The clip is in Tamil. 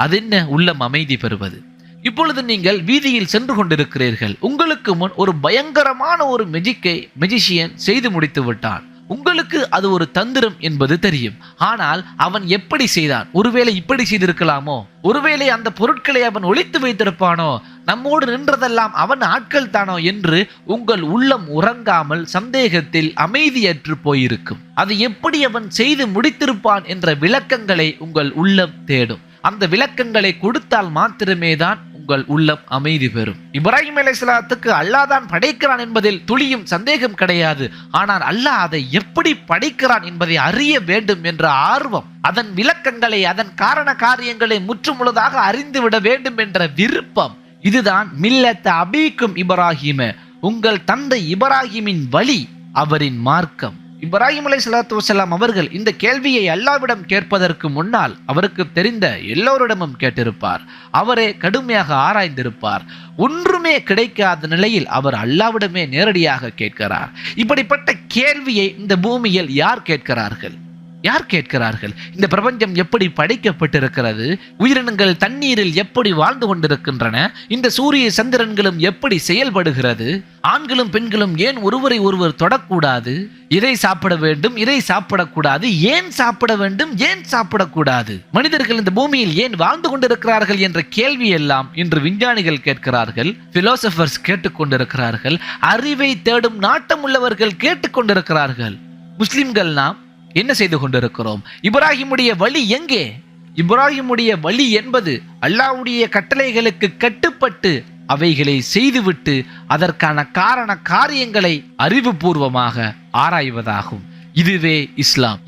அது என்ன உள்ளம் அமைதி பெறுவது? இப்பொழுது நீங்கள் வீதியில் சென்று கொண்டிருக்கிறீர்கள். உங்களுக்கு முன் ஒரு பயங்கரமான ஒரு மெஜிஷியன் செய்து முடித்து விட்டான். உங்களுக்கு அது ஒரு தந்திரம் என்பது தெரியும். ஆனால் அவன் எப்படி செய்தான்? ஒருவேளை இப்படி செய்திருக்கலாமோ? ஒருவேளை அந்த பொருட்களை அவன் ஒளித்து வைத்திருப்பானோ? நம்மோடு நின்றதெல்லாம் அவன் ஆட்கள் தானோ என்று உங்கள் உள்ளம் உறங்காமல் சந்தேகத்தில் அமைதியற்று போயிருக்கும். அது எப்படி அவன் செய்து முடித்திருப்பான் என்ற விளக்கங்களை உங்கள் உள்ளம் தேடும். அந்த விளக்கங்களை கொடுத்தால் மாத்திரமே தான் உங்கள் உள்ளம் அமைதி பெறும். இப்ராஹிம் அலைஹிஸ்ஸலாத்துக்கு அல்லாஹ் தான் படைக்கிறான் என்பதில் துளியும் சந்தேகம் கிடையாது. ஆனால் அல்லாஹ் அதை எப்படி படைக்கிறான் என்பதை அறிய வேண்டும் என்ற ஆர்வம், அதன் விளக்கங்களை, அதன் காரண காரியங்களை முற்றுமுழுதாக அறிந்துவிட வேண்டும் என்ற விருப்பம், இதுதான் மில்லத் அபீக்கும் இப்ராஹிம, உங்கள் தந்தை இப்ராஹிமின் வழி, அவரின் மார்க்கம். இப்ராஹிம் அலைஹிஸ்ஸலாத்து வஸலாம் அவர்கள் இந்த கேள்வியை அல்லாஹ்விடம் கேட்பதற்கு முன்னால் அவருக்கு தெரிந்த எல்லோரிடமும் கேட்டிருப்பார். அவரே கடுமையாக ஆராய்ந்திருப்பார். ஒன்றுமே கிடைக்காத நிலையில் அவர் அல்லாஹ்விடமே நேரடியாக கேட்கிறார். இப்படிப்பட்ட கேள்வியை இந்த பூமியில் யார் கேட்கிறார்கள்? யார் கேட்கிறார்கள்? இந்த பிரபஞ்சம் எப்படி படைக்கப்பட்டிருக்கிறது? உயிரினங்கள் தண்ணீரில் எப்படி வாழ்ந்து கொண்டிருக்கின்றன? இந்த சூரிய சந்திரன்களும் எப்படி செயல்படுகிறது? ஆண்களும் பெண்களும் ஏன் ஒருவரை ஒருவர் தொடக்கூடாது? இதை சாப்பிட வேண்டும், இதை சாப்பிடக்கூடாது, ஏன் சாப்பிட வேண்டும், ஏன் சாப்பிடக்கூடாது? மனிதர்கள் இந்த பூமியில் ஏன் வாழ்ந்து கொண்டிருக்கிறார்கள் என்ற கேள்வி எல்லாம் இன்று விஞ்ஞானிகள் கேட்கிறார்கள், பிலோசபர்ஸ் கேட்டுக்கொண்டிருக்கிறார்கள், அறிவை தேடும் நாட்டம் உள்ளவர்கள் கேட்டுக்கொண்டிருக்கிறார்கள். முஸ்லிம்கள் நாம் என்ன செய்து கொண்டிருக்கிறோம்? இப்ராஹிமுடைய வழி எங்கே? இப்ராஹிமுடைய வழி என்பது அல்லாஹ்வுடைய கட்டளைகளுக்கு கட்டுப்பட்டு அவைகளை செய்துவிட்டு அதற்கான காரண காரியங்களை அறிவுபூர்வமாக ஆராய்வதாகும். இதுவே இஸ்லாம்.